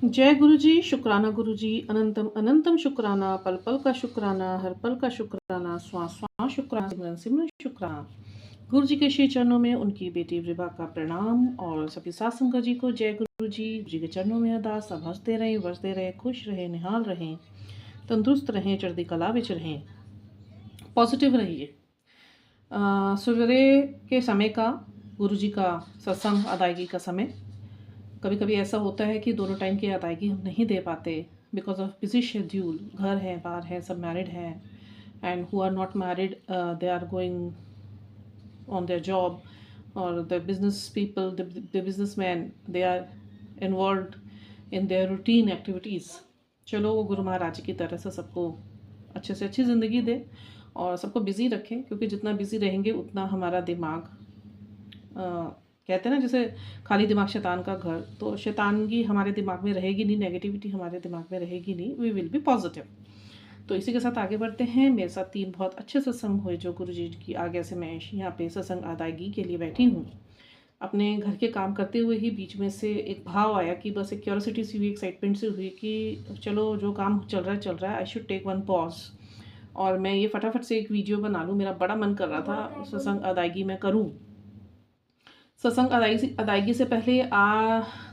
जय गुरु जी, शुक्राना गुरु जी, अनंतम अनंतम शुक्राना, पल पल का शुक्राना, हर पल का शुक्राना, श्वास श्वास शुक्राना, सिमरन सिमरन शुक्राना। गुरु जी के श्री चरणों में उनकी बेटी विभा का प्रणाम और सभी सात संगत जी को जय गुरु जी के चरणों में अरदास। सब हंसते रहें, वरसते रहें, खुश रहें, निहाल रहें, तंदुरुस्त रहें, चढ़ती कला विच रहें, पॉजिटिव रहिए। सवेरे के समय का गुरु जी का सत्संग अदायगी का समय। कभी कभी ऐसा होता है कि दोनों टाइम की अदायगी हम नहीं दे पाते बिकॉज ऑफ बिजी शेड्यूल। घर है, बाहर है, सब मैरिड हैं, and who are not married they are going on their job, और the business people, the business man, they are involve in their routine activities. चलो वो गुरु महाराज जी की तरह से सबको अच्छे से अच्छी ज़िंदगी दे और सबको बिज़ी रखें, क्योंकि जितना बिज़ी रहेंगे उतना हमारा दिमाग कहते हैं ना, जैसे खाली दिमाग शैतान का घर, तो शैतानगी हमारे दिमाग में रहेगी नहीं, नेगेटिविटी हमारे दिमाग में रहेगी नहीं, वी विल बी पॉजिटिव। तो इसी के साथ आगे बढ़ते हैं। मेरे साथ 3 बहुत अच्छे सत्संग हुए जो गुरु जी की आज्ञा से मैं यहाँ पे सत्संग अदायगी के लिए बैठी हूँ। अपने घर के काम करते हुए ही बीच में से एक भाव आया कि बस एक क्यूरियोसिटी सी हुई, एक्साइटमेंट सी हुई कि चलो जो काम चल रहा है, I should take one pause और मैं ये फटाफट से एक वीडियो बना लूँ। मेरा बड़ा मन कर रहा था सत्संग अदायगी मैं करूँ। सत्संग अदायगी से पहले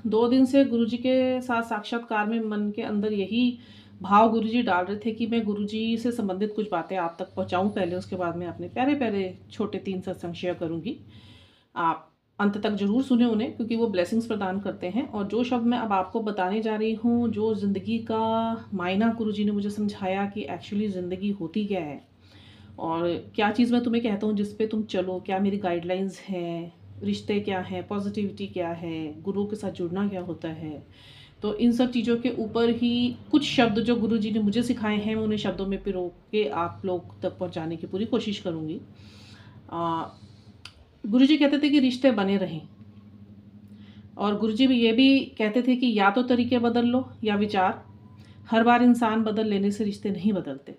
2 दिन से गुरुजी के साथ साक्षात्कार में मन के अंदर यही भाव गुरुजी डाल रहे थे कि मैं गुरुजी से संबंधित कुछ बातें आप तक पहुंचाऊं पहले, उसके बाद मैं अपने प्यारे प्यारे छोटे 3 सत्संग शेयर करूंगी। आप अंत तक जरूर सुने उन्हें, क्योंकि वो ब्लेसिंग्स प्रदान करते हैं। और जो शब्द मैं अब आपको बताने जा रही हूँ, जो ज़िंदगी का मायना गुरुजी ने मुझे समझाया कि एक्चुअली ज़िंदगी होती क्या है और क्या चीज़ मैं तुम्हें कहता हूँ जिस पे तुम चलो, क्या मेरी गाइडलाइंस हैं, रिश्ते क्या हैं, पॉजिटिविटी क्या है, गुरु के साथ जुड़ना क्या होता है। तो इन सब चीज़ों के ऊपर ही कुछ शब्द जो गुरु जी ने मुझे सिखाए हैं, मैं उन्हें शब्दों में पिरो के आप लोग तक पहुंचाने की पूरी कोशिश करूँगी। गुरु जी कहते थे कि रिश्ते बने रहें, और गुरु जी भी ये भी कहते थे कि या तो तरीके बदल लो या विचार। हर बार इंसान बदल लेने से रिश्ते नहीं बदलते।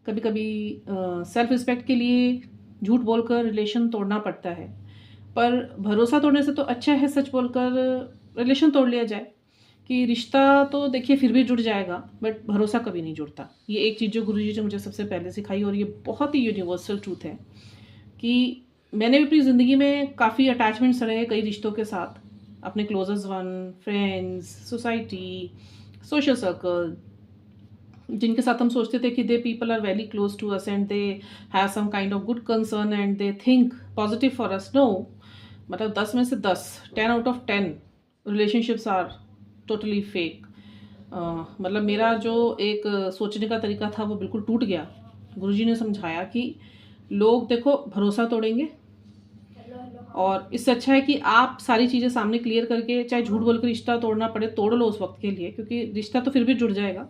कभी कभी सेल्फ रिस्पेक्ट के लिए झूठ बोलकर रिलेशन तोड़ना पड़ता है, पर भरोसा तोड़ने से तो अच्छा है सच बोलकर रिलेशन तोड़ लिया जाए। कि रिश्ता तो देखिए फिर भी जुड़ जाएगा, बट भरोसा कभी नहीं जुड़ता। ये एक चीज़ जो गुरुजी ने मुझे सबसे पहले सिखाई, और ये बहुत ही यूनिवर्सल ट्रूथ है कि मैंने भी अपनी ज़िंदगी में काफ़ी अटैचमेंट्स रहे कई रिश्तों के साथ, अपने closest one, friends, society, social circle, जिनके साथ हम सोचते थे कि they people are very close to us and they have some kind of good concern and they think positive for us. No, मतलब 10 में से 10, 10 out of 10 relationships are totally fake. मतलब मेरा जो एक सोचने का तरीका था वो बिल्कुल टूट गया। गुरुजी ने समझाया कि लोग देखो भरोसा तोड़ेंगे, और इससे अच्छा है कि आप सारी चीज़ें सामने क्लियर करके, चाहे झूठ बोलकर रिश्ता तोड़ना पड़े तोड़ लो उस वक्त के लिए, क्योंकि रिश्ता तो फिर भी जुड़ जाएगा।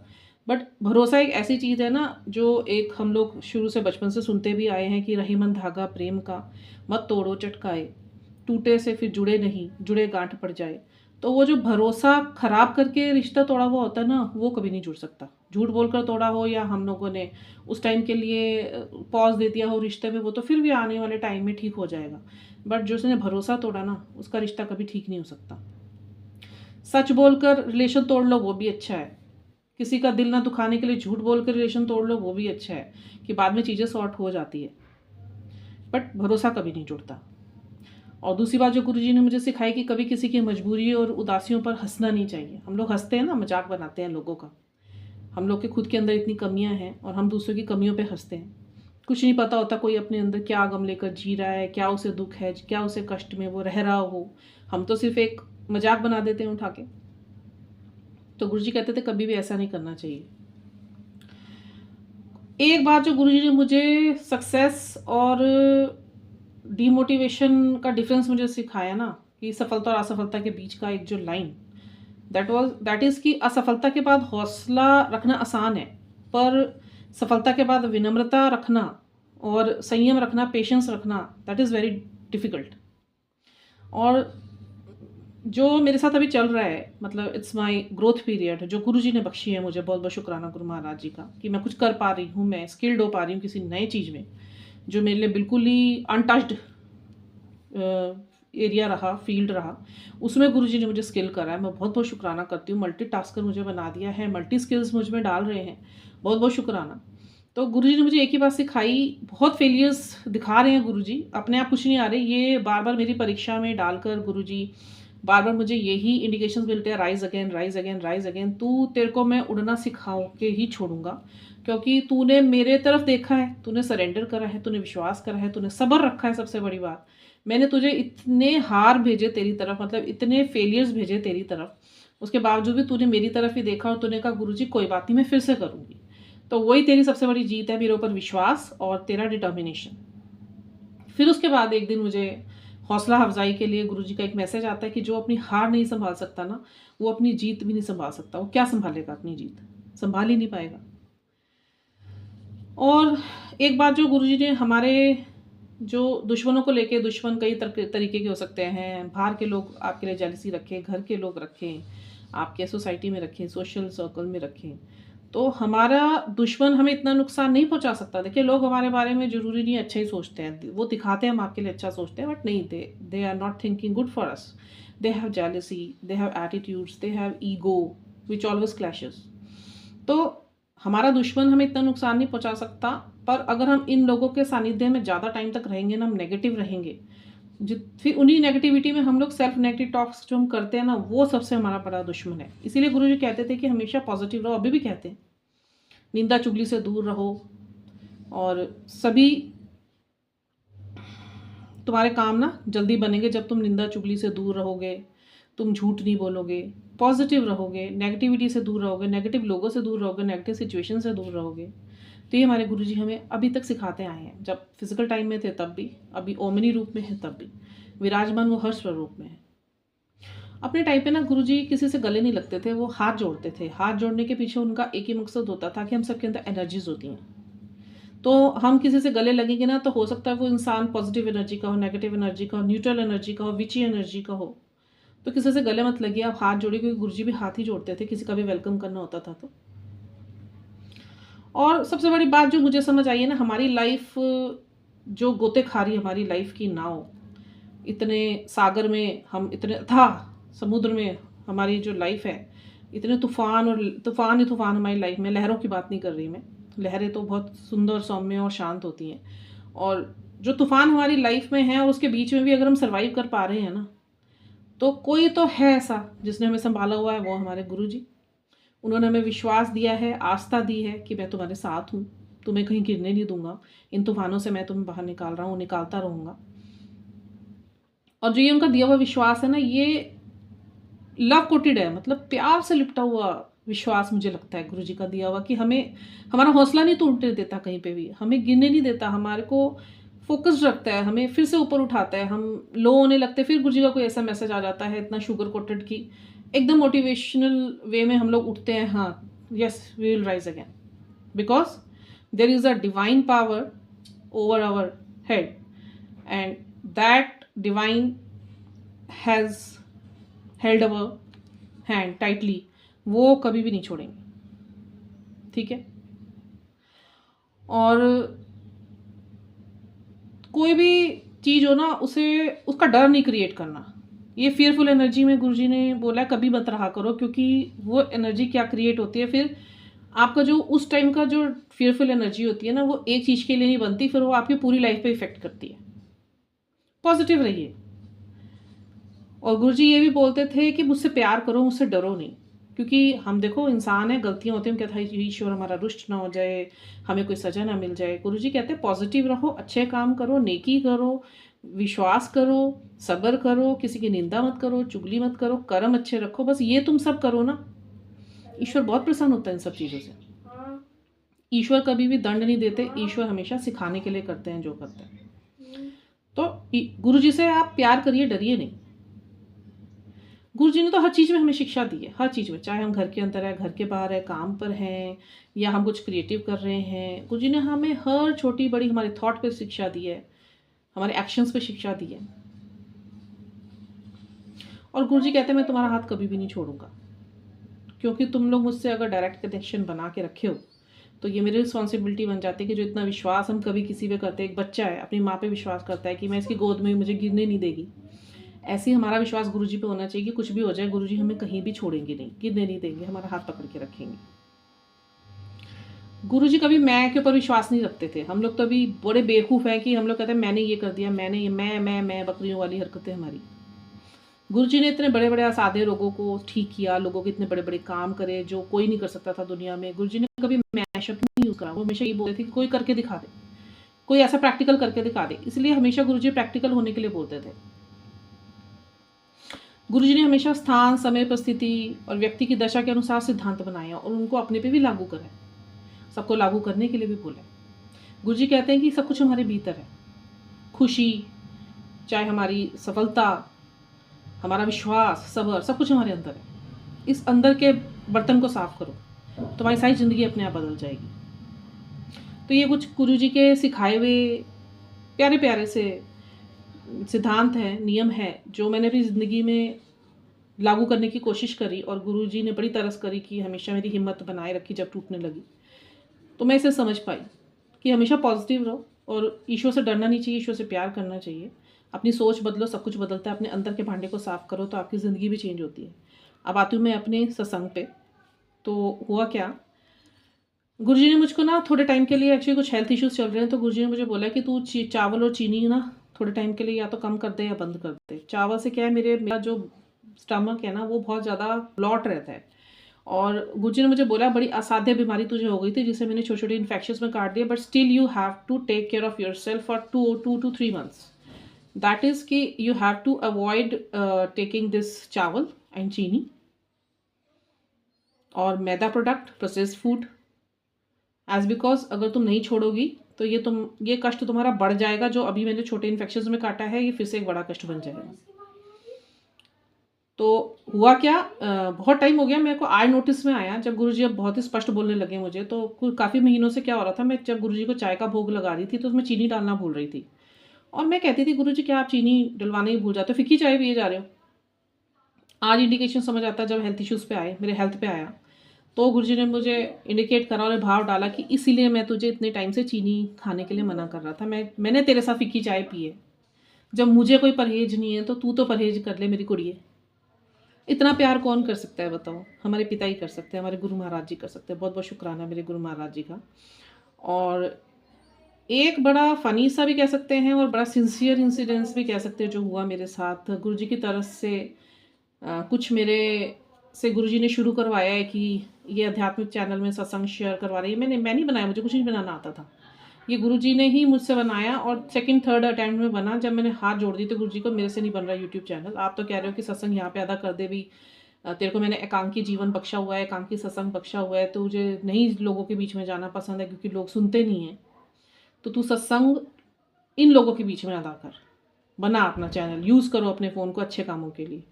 बट भरोसा एक ऐसी चीज़ है ना, जो एक हम लोग शुरू से बचपन से सुनते भी आए हैं कि रहीमन धागा प्रेम का, मत तोड़ो चटकाए, टूटे से फिर जुड़े नहीं, जुड़े गांठ पड़ जाए। तो वो जो भरोसा खराब करके रिश्ता तोड़ा हुआ होता है ना, वो कभी नहीं जुड़ सकता। झूठ बोलकर तोड़ा हो या हम लोगों ने उस टाइम के लिए पॉज दे दिया हो रिश्ते में, वो तो फिर भी आने वाले टाइम में ठीक हो जाएगा। बट जो उसने भरोसा तोड़ा ना, उसका रिश्ता कभी ठीक नहीं हो सकता। सच बोलकर रिलेशन तोड़ लो वो भी अच्छा है, किसी का दिल ना दुखाने के लिए झूठ बोलकर रिलेशन तोड़ लो वो भी अच्छा है, कि बाद में चीज़ें सॉर्ट हो जाती है, बट भरोसा कभी नहीं जुड़ता। और दूसरी बात जो गुरुजी ने मुझे सिखाई कि कभी किसी की मजबूरी और उदासियों पर हंसना नहीं चाहिए। हम लोग हंसते हैं ना, मजाक बनाते हैं लोगों का, हम लोग के खुद के अंदर इतनी कमियां हैं और हम दूसरों की कमियों पे हंसते हैं। कुछ नहीं पता होता कोई अपने अंदर क्या गम लेकर जी रहा है, क्या उसे दुख है, क्या उसे कष्ट में वो रह रहा हो। हम तो सिर्फ एक मजाक बना देते हैं उठा के। तो गुरुजी कहते थे कभी भी ऐसा नहीं करना चाहिए। एक बात जो गुरुजी ने मुझे सक्सेस और डीमोटिवेशन का डिफरेंस मुझे सिखाया ना, कि सफलता और असफलता के बीच का एक जो लाइन, दैट इज़ कि असफलता के बाद हौसला रखना आसान है, पर सफलता के बाद विनम्रता रखना और संयम रखना, पेशेंस रखना, दैट इज़ वेरी डिफ़िकल्ट। और जो मेरे साथ अभी चल रहा है, मतलब इट्स माय ग्रोथ पीरियड, जो गुरुजी ने बख्शी है मुझे, बहुत बहुत शुक्राना गुरु महाराज जी का, कि मैं कुछ कर पा रही हूँ, मैं स्किल्ड हो पा रही हूँ किसी नए चीज़ में जो मेरे लिए बिल्कुल ही अनटच्ड एरिया रहा, फील्ड रहा, उसमें गुरुजी ने मुझे स्किल करा है। मैं बहुत बहुत शुक्राना करती हूँ। मल्टीटास्कर मुझे बना दिया है, मल्टी स्किल्स मुझ में डाल रहे हैं, बहुत बहुत शुक्राना। तो गुरुजी ने मुझे एक ही बात सिखाई, बहुत फेलियर्स दिखा रहे हैं गुरुजी, अपने आप कुछ नहीं आ रहे, ये बार-बार मेरी परीक्षा में डालकर गुरुजी बार-बार मुझे यही इंडिकेशंस मिलते हैं, rise again, rise again, rise again, तू तेरे को मैं उड़ना सिखाऊँ के ही छोड़ूँगा, क्योंकि तूने मेरे तरफ देखा है, तूने सरेंडर करा है, तूने विश्वास करा है, तूने सब्र रखा है, सबसे बड़ी बात। मैंने तुझे इतने हार भेजे तेरी तरफ, मतलब इतने फेलियर्स भेजे तेरी तरफ, उसके बावजूद भी तूने मेरी तरफ ही देखा और तूने कहा गुरुजी कोई बात नहीं, मैं फिर से करूँगी। तो वही तेरी सबसे बड़ी जीत है, मेरे ऊपर विश्वास और तेरा डिटर्मिनेशन। फिर उसके बाद एक दिन मुझे हौसला अफजाई के लिए गुरुजी का एक मैसेज आता है कि जो अपनी हार नहीं संभाल सकता ना, वो अपनी जीत भी नहीं संभाल सकता। वो क्या संभालेगा अपनी जीत? संभाल ही नहीं पाएगा। और एक बात जो गुरुजी ने हमारे जो दुश्मनों को लेके, दुश्मन कई तरीके के हो सकते हैं, बाहर के लोग आपके लिए जेलसी रखें, घर के लोग रखें, आपके सोसाइटी में रखें, सोशल सर्कल में रखें, तो हमारा दुश्मन हमें इतना नुकसान नहीं पहुंचा सकता। देखिए, लोग हमारे बारे में ज़रूरी नहीं अच्छा ही सोचते हैं, वो दिखाते हैं हम आपके लिए अच्छा सोचते हैं, बट नहीं, they are not thinking good for us. They have jealousy, they have attitudes, they have ego which always clashes. तो हमारा दुश्मन हमें इतना नुकसान नहीं पहुंचा सकता, पर अगर हम इन लोगों के सानिध्य में ज़्यादा टाइम तक रहेंगे ना, हम नेगेटिव रहेंगे, फिर उन्हीं नेगेटिविटी में हम लोग सेल्फ नेगेटिव टॉक्स जो हम करते हैं ना, वो सबसे हमारा बड़ा दुश्मन है। इसीलिए गुरुजी कहते थे कि हमेशा पॉजिटिव रहो, अभी भी कहते हैं, निंदा चुगली से दूर रहो, और सभी तुम्हारे काम ना जल्दी बनेंगे जब तुम निंदा चुगली से दूर रहोगे, तुम झूठ नहीं बोलोगे, पॉजिटिव रहोगे, नेगेटिविटी से दूर रहोगे, नेगेटिव लोगों से दूर रहोगे, नेगेटिव सिचुएशन से दूर रहोगे। तो ये हमारे गुरुजी हमें अभी तक सिखाते आए हैं, जब फिजिकल टाइम में थे तब भी, अभी ओमनी रूप में है तब भी, विराजमान वो हर स्वरूप में है। अपने टाइम पे ना गुरुजी किसी से गले नहीं लगते थे, वो हाथ जोड़ते थे। हाथ जोड़ने के पीछे उनका एक ही मकसद होता था कि हम सबके अंदर एनर्जीज होती हैं, तो हम किसी से गले लगेंगे ना, तो हो सकता है वो इंसान पॉजिटिव एनर्जी का हो, नेगेटिव एनर्जी का हो, न्यूट्रल एनर्जी का हो, विची एनर्जी का हो। तो किसी से गले मत लगिए, आप हाथ जोड़िए, क्योंकि गुरुजी भी हाथ ही जोड़ते थे किसी का भी वेलकम करना होता था तो। और सबसे बड़ी बात जो मुझे समझ आई है ना, हमारी लाइफ जो गोते खा रही है, हमारी लाइफ की नाव, इतने सागर में हम, इतने अथाह समुद्र में हमारी जो लाइफ है, इतने तूफान और तूफान ही तूफान हमारी लाइफ में। लहरों की बात नहीं कर रही मैं, लहरें तो बहुत सुंदर, सौम्य और शांत होती हैं, और जो तूफान हमारी लाइफ में है और उसके बीच में भी अगर हम सर्वाइव कर पा रहे हैं ना, तो कोई तो है ऐसा जिसने हमें संभाला हुआ है, वो हमारे गुरुजी। उन्होंने हमें विश्वास दिया है, आस्था दी है कि मैं तुम्हारे साथ हूँ, तुम्हें कहीं गिरने नहीं दूंगा, इन तूफानों से मैं तुम्हें बाहर निकाल रहा हूँ, निकालता रहूँगा। और जो ये उनका दिया हुआ विश्वास है ना, ये लव कोटेड है, मतलब प्यार से लिपटा हुआ विश्वास मुझे लगता है गुरुजी का दिया हुआ, कि हमें हमारा हौसला नहीं टूटने देता कहीं पे भी, हमें गिरने नहीं देता, हमारे को फोकस्ड रखता है, हमें फिर से ऊपर उठाता है। हम लो होने लगते, फिर गुरुजी का कोई ऐसा मैसेज आ जाता है इतना शुगर कोटेड की एकदम मोटिवेशनल वे में हम लोग उठते हैं, हाँ yes we will rise again, because there is a divine power over our head, and that divine has held our hand tightly, वो कभी भी नहीं छोड़ेंगे, ठीक है। और कोई भी चीज़ हो ना, उसे उसका डर नहीं क्रिएट करना। ये फियरफुल एनर्जी में गुरुजी ने बोला कभी मत रहा करो, क्योंकि वो एनर्जी क्या क्रिएट होती है, फिर आपका जो उस टाइम का जो फियरफुल एनर्जी होती है ना, वो एक चीज़ के लिए नहीं बनती, फिर वो आपकी पूरी लाइफ पे इफेक्ट करती है। पॉजिटिव रहिए। और गुरुजी ये भी बोलते थे कि मुझसे प्यार करो, मुझसे डरो नहीं, क्योंकि हम देखो इंसान है, गलतियाँ होती हैं, हम कहते हैं ईश्वर हमारा रुष्ट ना हो जाए, हमें कोई सजा ना मिल जाए। गुरुजी कहते हैं पॉजिटिव रहो, अच्छे काम करो, नेकी करो, विश्वास करो, सब्र करो, किसी की निंदा मत करो, चुगली मत करो, कर्म अच्छे रखो, बस ये तुम सब करो ना, ईश्वर बहुत प्रसन्न होता है इन सब चीज़ों से। ईश्वर कभी भी दंड नहीं देते, ईश्वर हमेशा सिखाने के लिए करते हैं जो करते हैं। तो गुरुजी से आप प्यार करिए, डरिए नहीं। गुरुजी ने तो हर चीज़ में हमें शिक्षा दी है, हर चीज़ में, चाहे हम घर के अंदर है, घर के बाहर है, काम पर हैं, या हम कुछ क्रिएटिव कर रहे हैं, गुरुजी ने हमें हर छोटी बड़ी हमारे थॉट पे शिक्षा दी है, हमारे एक्शंस पे शिक्षा दी है। और गुरुजी कहते हैं मैं तुम्हारा हाथ कभी भी नहीं छोड़ूंगा, क्योंकि तुम लोग मुझसे अगर डायरेक्ट कनेक्शन बना के रखे हो, तो ये मेरी रिस्पॉन्सिबिलिटी बन जाती है कि जो इतना विश्वास हम कभी किसी पे करते हैं, एक बच्चा है अपनी माँ पे विश्वास करता है कि मैं इसकी गोद में मुझे गिरने नहीं देगी, ऐसे ही हमारा विश्वास गुरुजी पे होना चाहिए कि कुछ भी हो जाए गुरुजी हमें कहीं भी छोड़ेंगे नहीं, गिरने नहीं देंगे, हमारा हाथ पकड़ के रखेंगे। गुरुजी कभी मैं के ऊपर विश्वास नहीं रखते थे। हम लोग तो अभी बड़े बेवकूफ़ हैं कि हम लोग कहते हैं मैंने ये कर दिया, मैंने ये, मैं बकरियों वाली हरकतें हमारी। गुरुजी ने इतने बड़े बड़े असाध्य रोगों को ठीक किया, लोगों के इतने बड़े बड़े काम करे जो कोई नहीं कर सकता था दुनिया में। गुरुजी ने कभी मैं शब्द नहीं यूज़ करा। वो हमेशा ये बोलते थे कि कोई करके दिखा दे, कोई ऐसा प्रैक्टिकल करके दिखा दे। इसलिए हमेशा गुरुजी प्रैक्टिकल होने के लिए बोलते थे। गुरुजी ने हमेशा स्थान, समय, परिस्थिति और व्यक्ति की दशा के अनुसार सिद्धांत बनाए और उनको अपने पे भी लागू कराए, सबको लागू करने के लिए भी बोले। गुरुजी कहते हैं कि सब कुछ हमारे भीतर है। खुशी, चाहे हमारी सफलता, हमारा विश्वास, सब्र, सब कुछ हमारे अंदर है। इस अंदर के बर्तन को साफ करो, तुम्हारी सारी ज़िंदगी अपने आप बदल जाएगी। तो ये कुछ गुरुजी के सिखाए हुए प्यारे प्यारे से सिद्धांत हैं, नियम हैं, जो मैंने अपनी ज़िंदगी में लागू करने की कोशिश करी और गुरुजी ने बड़ी तरस करी कि हमेशा मेरी हिम्मत बनाए रखी जब टूटने लगी। तो मैं इसे समझ पाई कि हमेशा पॉजिटिव रहो और ईश्वर से डरना नहीं चाहिए, ईश्वर से प्यार करना चाहिए। अपनी सोच बदलो, सब कुछ बदलता है। अपने अंदर के भांडे को साफ़ करो तो आपकी ज़िंदगी भी चेंज होती है। अब आती हूँ मैं अपने सत्संग पे। तो हुआ क्या, गुरुजी ने मुझको ना थोड़े टाइम के लिए, एक्चुअली कुछ हेल्थ इश्यूज़ चल रहे हैं, तो गुरुजी ने मुझे बोला कि तू चावल और चीनी ना थोड़े टाइम के लिए या तो कम कर दे या बंद कर दे। चावल से क्या है, मेरा जो स्टमक है ना वो बहुत ज़्यादा ब्लॉट रहता है। और गुरुजी ने मुझे बोला बड़ी असाध्य बीमारी तुझे हो गई थी जिसे मैंने छोटे छोटे इन्फेक्शंस में काट दिया, but still you have to take care of your self for 2 to 3 months। That is कि you have to avoid taking this chawal and chini और मैदा product, processed food, as because अगर तुम नहीं छोड़ोगी तो ये कष्ट तुम्हारा बढ़ जाएगा। जो अभी मैंने छोटे इन्फेक्शंस में काटा है ये फिर से एक बड़ा कष्ट बन जाएगा। तो हुआ क्या, बहुत टाइम हो गया मेरे को आज नोटिस में आया जब गुरुजी अब बहुत ही स्पष्ट बोलने लगे मुझे। तो काफ़ी महीनों से क्या हो रहा था, मैं जब गुरुजी को चाय का भोग लगा रही थी तो उसमें चीनी डालना भूल रही थी और मैं कहती थी गुरुजी क्या आप चीनी डलवाना ही भूल जाते हो, फिक्की चाय पिए जा रहे हो। आज इंडिकेशन समझ आता है जब हेल्थ इश्यूज़ पे आए, मेरे हेल्थ पे आया, तो गुरुजी ने मुझे इंडिकेट करा और भाव डाला कि इसीलिए मैं तुझे इतने टाइम से चीनी खाने के लिए मना कर रहा था। मैंने तेरे साथ फिक्की चाय पी है। जब मुझे कोई परहेज नहीं है तो तू तो परहेज कर ले मेरी कुड़िए। इतना प्यार कौन कर सकता है बताओ, हमारे पिता ही कर सकते हैं, हमारे गुरु महाराज जी कर सकते हैं। बहुत बहुत शुक्राना मेरे गुरु महाराज जी का। और एक बड़ा फ़नी सा भी कह सकते हैं और बड़ा सिंसियर इंसिडेंस भी कह सकते हैं जो हुआ मेरे साथ। गुरुजी की तरफ से कुछ मेरे से गुरुजी ने शुरू करवाया है कि ये आध्यात्मिक चैनल में सत्संग शेयर करवा रही है। मैं नहीं बनाया, मुझे कुछ नहीं बनाना आता था। ये गुरुजी ने ही मुझसे बनाया और सेकंड थर्ड अटेम्प्ट में बना। जब मैंने हाथ जोड़ दी तो गुरुजी को मेरे से नहीं बन रहा यूट्यूब चैनल। आप तो कह रहे हो कि सत्संग यहाँ पे अदा कर दे भी, तेरे को मैंने एकांकी जीवन बख्शा हुआ है, एकांकी सत्संग बख्शा हुआ है, तो मुझे नहीं लोगों के बीच में जाना पसंद है क्योंकि लोग सुनते नहीं हैं। तो तू सत्संग इन लोगों के बीच में अदा कर, बना अपना चैनल, यूज़ करो अपने फ़ोन को अच्छे कामों के लिए।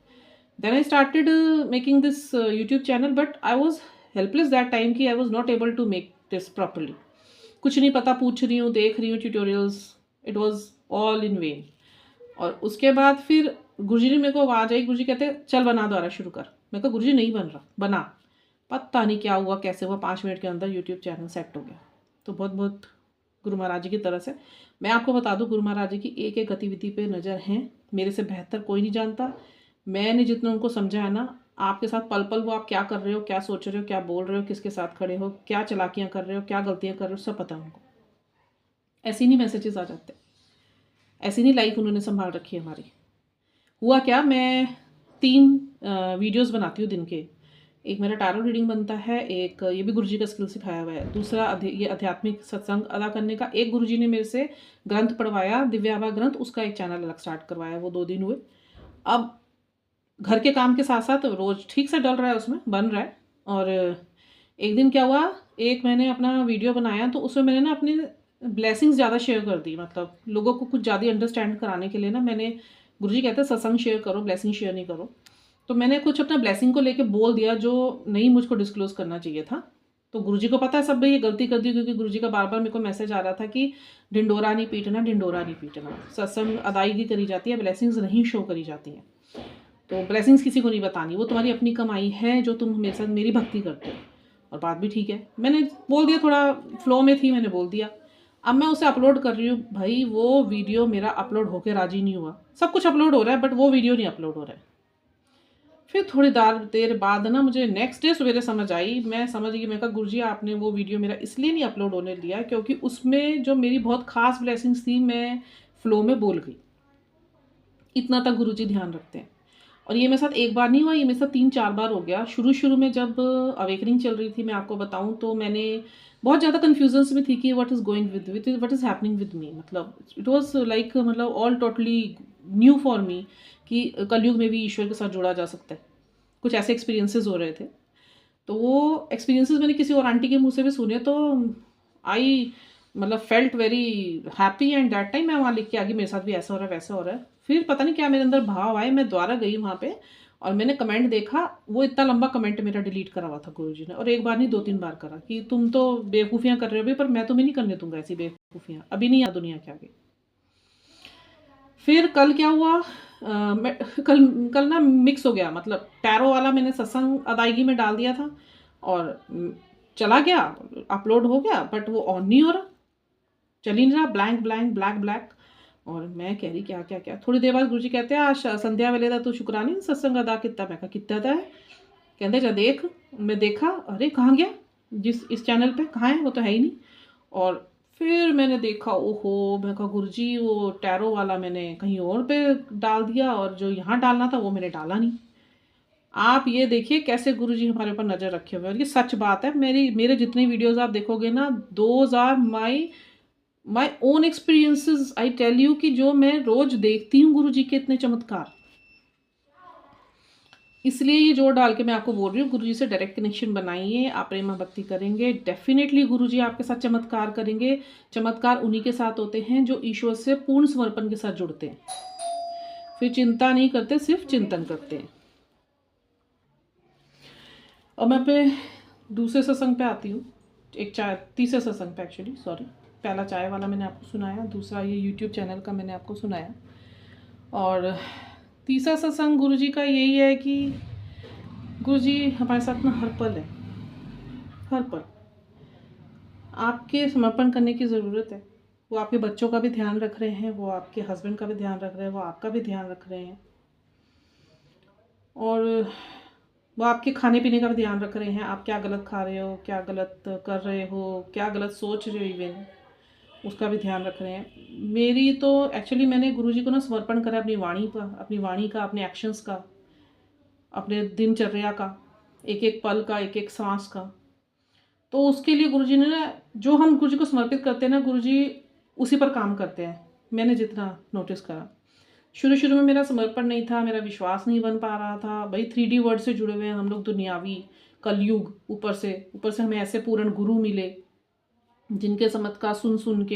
Then I started making this YouTube channel, but I was helpless that time कि I was not able to make this properly. कुछ नहीं पता, पूछ रही हूँ, देख रही हूँ tutorials, it was all in vain. और उसके बाद फिर गुरुजी ने मेरे को आवाज़ आई, गुरुजी कहते चल बना दोबारा शुरू कर। मैं कहा गुरुजी नहीं बन रहा, बना। पता नहीं क्या हुआ, कैसे हुआ, 5 मिनट के अंदर यूट्यूब चैनल सेट हो गया। तो बहुत बहुत गुरु महाराज जी की तरफ से मैं आपको बता दूं, गुरु महाराज जी की एक एक गतिविधि पे नज़र हैं। मेरे से बेहतर कोई नहीं जानता। मैंने जितना उनको समझा है ना, आपके साथ पल पल वो आप क्या कर रहे हो, क्या सोच रहे हो, क्या बोल रहे हो, किसके साथ खड़े हो, क्या चालाकियाँ कर रहे हो, क्या गलतियाँ कर रहे हो, सब पता है उनको। ऐसे नहीं मैसेजेस आ जाते, ऐसी नहीं लाइफ उन्होंने संभाल रखी है हमारी। हुआ क्या, मैं 3 वीडियोज़ बनाती हूँ दिन के। एक मेरा टैरो रीडिंग बनता है, एक ये भी गुरुजी का स्किल सिखाया हुआ है, दूसरा ये आध्यात्मिक सत्संग अदा करने का। एक गुरुजी ने मेरे से ग्रंथ पढ़वाया, दिव्याभा ग्रंथ, उसका एक चैनल अलग स्टार्ट करवाया, वो 2 दिन हुए। अब घर के काम के साथ साथ रोज़ ठीक से डल रहा है, उसमें बन रहा है। और एक दिन क्या हुआ, एक मैंने अपना वीडियो बनाया तो उसमें मैंने ना अपनी ब्लेसिंग्स ज़्यादा शेयर कर दी। मतलब लोगों को कुछ ज़्यादा अंडरस्टैंड कराने के लिए ना, मैंने, गुरुजी कहते हैं सत्संग शेयर करो, ब्लेसिंग शेयर नहीं करो। तो मैंने कुछ अपना ब्लेसिंग को लेके बोल दिया जो नहीं मुझको डिस्क्लोज़ करना चाहिए था। तो गुरुजी को पता है सब भाई ये गलती कर दी, क्योंकि गुरुजी का बार बार मेरे को मैसेज आ रहा था कि ढिंडोरा नहीं पीटना, ढिंडोरा नहीं पीटना। सत्संग अदायगी करी जाती है, ब्लेसिंग्स नहीं शो करी जाती हैं। तो ब्लेसिंग्स किसी को नहीं बतानी, वो तुम्हारी अपनी कमाई है जो तुम मेरे साथ मेरी भक्ति करते हो। और बात भी ठीक है, मैंने बोल दिया, थोड़ा फ्लो में थी, मैंने बोल दिया। अब मैं उसे अपलोड कर रही हूँ, भाई वो वीडियो मेरा अपलोड होके राजी नहीं हुआ। सब कुछ अपलोड हो रहा है बट वो वीडियो नहीं अपलोड हो रहा है। फिर थोड़ी देर बाद ना मुझे नेक्स्ट डे सवेरे समझ आई, मैं समझ गई, मैं कहा गुरुजी आपने वो वीडियो मेरा इसलिए नहीं अपलोड होने दिया क्योंकि उसमें जो मेरी बहुत खास ब्लेसिंग्स थी मैं फ्लो में बोल गई। इतना तक गुरुजी ध्यान रखते हैं। और ये मेरे साथ एक बार नहीं हुआ, ये मेरे साथ 3-4 बार हो गया। शुरू में जब अवेकनिंग चल रही थी, मैं आपको बताऊं तो मैंने बहुत ज़्यादा कन्फ्यूजन्स में थी कि what is going with what is happening with me. मतलब इट वाज लाइक मतलब all totally new for me कि कलयुग में भी ईश्वर के साथ जोड़ा जा सकता है। कुछ ऐसे एक्सपीरियंसेस हो रहे थे। तो वो एक्सपीरियंसेस मैंने किसी और आंटी के मुंह से भी सुने, तो आई मतलब felt very happy and that time मैं वहाँ लिख के आ गई मेरे साथ भी ऐसा हो रहा है वैसा हो रहा है। फिर पता नहीं क्या मेरे अंदर भाव आए, मैं दोबारा गई वहाँ पे और मैंने कमेंट देखा, वो इतना लंबा कमेंट मेरा डिलीट करा हुआ था गुरुजी ने। और एक बार नहीं 2-3 बार करा कि तुम तो बेवकूफ़ियाँ कर रहे हो अभी, पर मैं तुम्हें नहीं करने दूंगा ऐसी बेवकूफ़ियाँ, अभी नहीं आ दुनिया के आगे। फिर कल क्या हुआ, मैं कल कल ना मिक्स हो गया, मतलब टैरो वाला मैंने सत्संग अदायगी में डाल दिया था और चला गया, अपलोड हो गया, बट वो ऑन नहीं हो रहा, चल ही नहीं रहा, ब्लैंक ब्लैंक ब्लैक ब्लैक। और मैं कह रही क्या क्या क्या। थोड़ी देर बाद गुरुजी कहते हैं आज संध्या वेले दा तू शुक्रानी सत्संग अदा किता। मैं कहा कितना था है, कहते जा देख। मैं देखा, अरे कहाँ गया, जिस इस चैनल पे कहाँ है, वो तो है ही नहीं। और फिर मैंने देखा, ओहो, मैं कहा गुरुजी वो टैरो वाला मैंने कहीं और पे डाल दिया और जो यहाँ डालना था वो मैंने डाला नहीं। आप ये देखिए कैसे गुरुजी हमारे ऊपर नज़र रखे हुए हैं। और ये सच बात है, मेरे जितने वीडियोस आप देखोगे ना, those are my own experiences. I tell you कि जो मैं रोज देखती हूँ गुरुजी के इतने चमत्कार, इसलिए ये जोर डाल के मैं आपको बोल रही हूँ गुरुजी से डायरेक्ट कनेक्शन बनाइए। आप प्रेमा भक्ति करेंगे, डेफिनेटली गुरुजी आपके साथ चमत्कार करेंगे। चमत्कार उन्हीं के साथ होते हैं जो ईश्वर से पूर्ण समर्पण के साथ जुड़ते हैं, फिर चिंता नहीं करते, सिर्फ चिंतन करते हैं। और मैं अपने दूसरे सत्संग पे आती हूँ, एक तीसरे सत्संग पे एक्चुअली, सॉरी। पहला चाय वाला मैंने आपको सुनाया, दूसरा ये यूट्यूब चैनल का मैंने आपको सुनाया। और तीसरा सत्संग गुरुजी का यही है कि गुरुजी हमारे साथ ना हर पल है, हर पल आपके समर्पण करने की ज़रूरत है। वो आपके बच्चों का भी ध्यान रख रहे हैं, वो आपके हस्बैंड का भी ध्यान रख रहे हैं, वो आपका भी ध्यान रख रहे हैं, और वो आपके खाने पीने का भी ध्यान रख रहे हैं। आप क्या गलत खा रहे हो, क्या गलत कर रहे हो, क्या गलत सोच रहे हो, इवन उसका भी ध्यान रख रहे हैं। मेरी तो एक्चुअली मैंने गुरुजी को ना समर्पण करा अपनी वाणी पर, अपनी वाणी का, अपने एक्शंस का, अपने दिनचर्या का, एक एक पल का, एक एक सांस का। तो उसके लिए गुरुजी ने ना, जो हम गुरुजी को समर्पित करते हैं ना, गुरुजी उसी पर काम करते हैं। मैंने जितना नोटिस करा, शुरू में मेरा समर्पण नहीं था, मेरा विश्वास नहीं बन पा रहा था। भाई 3D वर्ड से जुड़े हुए हैं हम लोग, दुनियावी कलयुग, ऊपर से हमें ऐसे पूर्ण गुरु मिले जिनके चमत्कार सुन के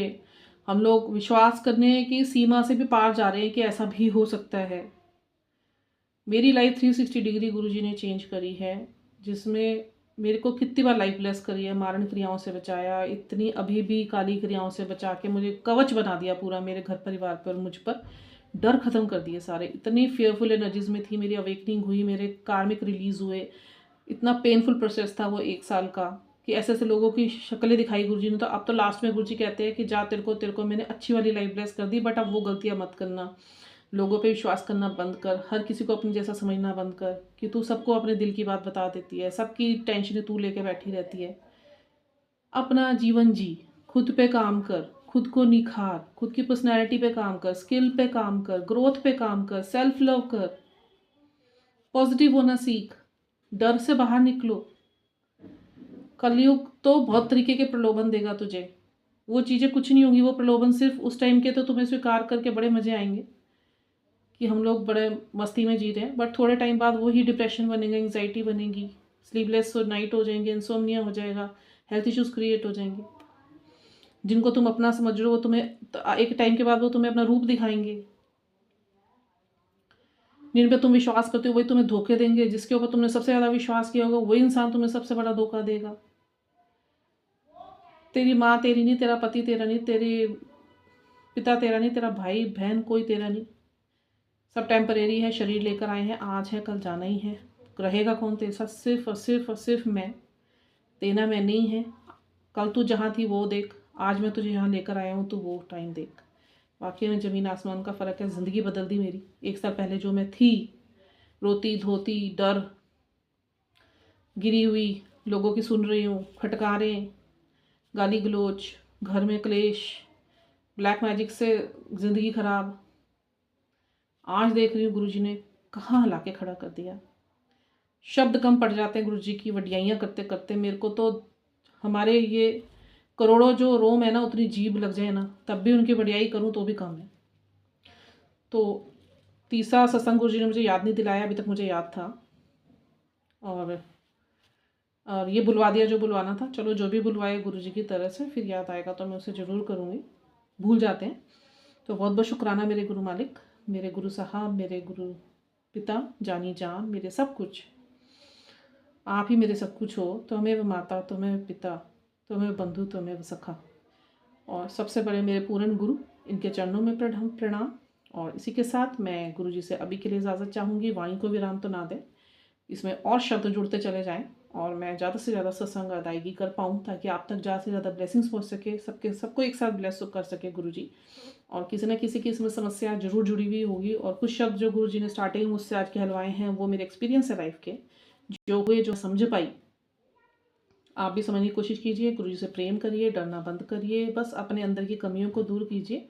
हम लोग विश्वास करने की सीमा से भी पार जा रहे हैं कि ऐसा भी हो सकता है। मेरी लाइफ 360 डिग्री गुरुजी ने चेंज करी है, जिसमें मेरे को कितनी बार लाइफ ब्लेस करी है, मारण क्रियाओं से बचाया, इतनी अभी भी काली क्रियाओं से बचा के मुझे कवच बना दिया पूरा, मेरे घर परिवार पर, मुझ पर डर ख़त्म कर दिए सारे। इतनी फेयरफुल एनर्जीज में थी, मेरी अवेकनिंग हुई, मेरे कार्मिक रिलीज़ हुए। इतना पेनफुल प्रोसेस था वो 1 साल का कि ऐसे ऐसे लोगों की शक्लें दिखाई गुरुजी ने। तो अब तो लास्ट में गुरुजी कहते हैं कि जा, तेरे को मैंने अच्छी वाली लाइफ ब्लेस कर दी, बट अब वो गलतियाँ मत करना। लोगों पे विश्वास करना बंद कर, हर किसी को अपने जैसा समझना बंद कर कि तू सबको अपने दिल की बात बता देती है, सबकी टेंशनें तू लेके बैठी रहती है। अपना जीवन जी, खुद पे काम कर, खुद को निखार, खुद की पर्सनैलिटी पे काम कर, स्किल पे काम कर, ग्रोथ पे काम कर, सेल्फ लव कर, पॉजिटिव होना सीख, डर से बाहर निकलो। कलयुग तो बहुत तरीके के प्रलोभन देगा तुझे, वो चीज़ें कुछ नहीं होंगी, वो प्रलोभन सिर्फ उस टाइम के तो तुम्हें स्वीकार करके बड़े मज़े आएंगे कि हम लोग बड़े मस्ती में जी रहे हैं, बट थोड़े टाइम बाद वही डिप्रेशन बनेगा, एंग्जाइटी बनेगी, स्लीपलेस नाइट हो जाएंगे, इंसोम्निया हो जाएगा, हेल्थ इश्यूज़ क्रिएट हो जाएंगे। जिनको तुम अपना समझ रहे हो वो तुम्हें एक टाइम के बाद वो तुम्हें अपना रूप दिखाएंगे। जिन पे तुम विश्वास करते हो वही तुम्हें धोखे देंगे, जिसके ऊपर तुमने सबसे ज़्यादा विश्वास किया होगा वही इंसान तुम्हें सबसे बड़ा धोखा देगा। तेरी माँ तेरी नहीं, तेरा पति तेरा नहीं, तेरे पिता तेरा नहीं, तेरा भाई बहन कोई तेरा नहीं। सब टेम्परेरी है, शरीर लेकर आए हैं, आज है कल जाना ही है। रहेगा कौन तेरे साथ? सिर्फ और सिर्फ और सिर्फ मैं। देना मैं नहीं है। कल तू जहाँ थी वो देख, आज मैं तुझे यहाँ लेकर आया हूँ तो वो टाइम देख। वाकई में ज़मीन आसमान का फ़र्क है। ज़िंदगी बदल दी मेरी। 1 साल पहले जो मैं थी, रोती धोती, डर, गिरी हुई, लोगों की सुन रही हूँ, फटकारें, गाली गलोच, घर में क्लेश, ब्लैक मैजिक से ज़िंदगी ख़राब। आज देख रही हूँ गुरुजी ने कहाँ ला के खड़ा कर दिया। शब्द कम पड़ जाते हैं गुरुजी की वडियाइयाँ करते करते। मेरे को तो हमारे ये करोड़ों जो रोम है ना, उतनी जीभ लग जाए ना, तब भी उनकी वडियाई करूँ तो भी कम है। तो तीसरा सत्संग गुरुजी ने मुझे याद नहीं दिलाया, अभी तक मुझे याद था। और ये बुलवा दिया जो बुलवाना था। चलो, जो भी बुलवाए गुरुजी की तरह से, फिर याद आएगा तो मैं उसे ज़रूर करूँगी। भूल जाते हैं। तो बहुत बहुत शुक्राना मेरे गुरु मालिक, मेरे गुरु साहब, मेरे गुरु पिता, जानी जान, मेरे सब कुछ। आप ही मेरे सब कुछ हो। त्वमेव माता, त्वमेव पिता, त्वमेव बंधु, त्वमेव सखा। और सबसे बड़े मेरे पूर्ण गुरु, इनके चरणों में प्रणाम। और इसी के साथ मैं गुरुजी से अभी के लिए इजाज़त चाहूँगी। वाणी को विराम तो ना दें, इसमें और शब्द जुड़ते चले जाएं और मैं ज़्यादा से ज़्यादा सत्संग अदायगी कर पाऊँ, ताकि आप तक ज़्यादा से ज़्यादा ब्लेसिंग्स पहुँच सके, सबको एक साथ ब्लेस कर सके गुरुजी। और किसी न किसी की इसमें समस्या ज़रूर जुड़ी हुई होगी। और कुछ शब्द जो गुरुजी ने स्टार्टिंग मुझसे आज कहलवाए हैं, वो मेरे एक्सपीरियंस है लाइफ के, जो हुए, जो समझ पाई। आप भी समझने की कोशिश कीजिए। गुरुजी से प्रेम करिए, डरना बंद करिए, बस अपने अंदर की कमियों को दूर कीजिए,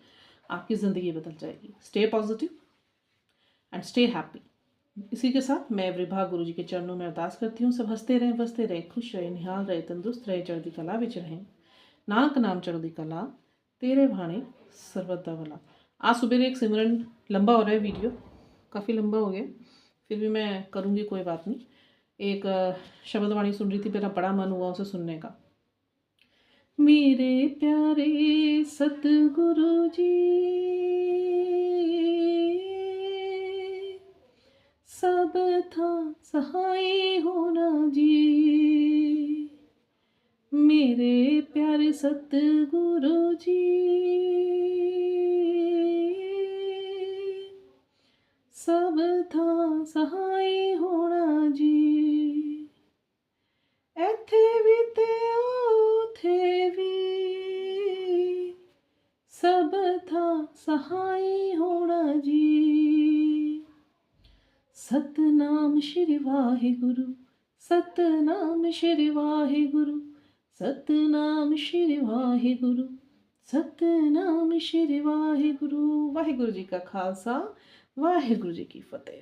आपकी ज़िंदगी बदल जाएगी। Stay positive and stay happy. इसी के साथ मैं विभा गुरुजी के चरणों में अरदास करती हूँ। सब हंसते रहें, बसते रहें, खुश रहें, निहाल रहे, तंदुरुस्त रहे, चढ़दी कला विच रहें। नानक नाम चढ़दी कला, तेरे भाने सर्वदा भला। आज सुबह एक सिमरन लंबा हो रहा है, वीडियो काफ़ी लंबा हो गया, फिर भी मैं करूँगी, कोई बात नहीं। एक शब्दवाणी सुन रही थी, मेरा बड़ा मन हुआ उसे सुनने का। मेरे प्यारे सतगुरु जी, सब था सहाय होना जी। मेरे प्यारे सतगुरु जी, सब था सहाय होना जी। ਇੱਥੇ ਵੀ ਤੇ ਉੱਥੇ ਵੀ ਸਭ ਥਾ ਸਹਾਈ ਹੋਣਾ ਜੀ। ਸਤਨਾਮ ਸ਼੍ਰੀ ਵਾਹਿਗੁਰੂ, ਸਤਨਾਮ ਸ਼੍ਰੀ ਵਾਹਿਗੁਰੂ, ਸਤਨਾਮ ਸ਼੍ਰੀ ਵਾਹਿਗੁਰੂ, ਸਤਨਾਮ ਸ਼੍ਰੀ ਵਾਹਿਗੁਰੂ। ਵਾਹਿਗੁਰੂ ਜੀ ਕਾ ਖਾਲਸਾ, ਵਾਹਿਗੁਰੂ ਜੀ ਕੀ ਫਤਿਹ।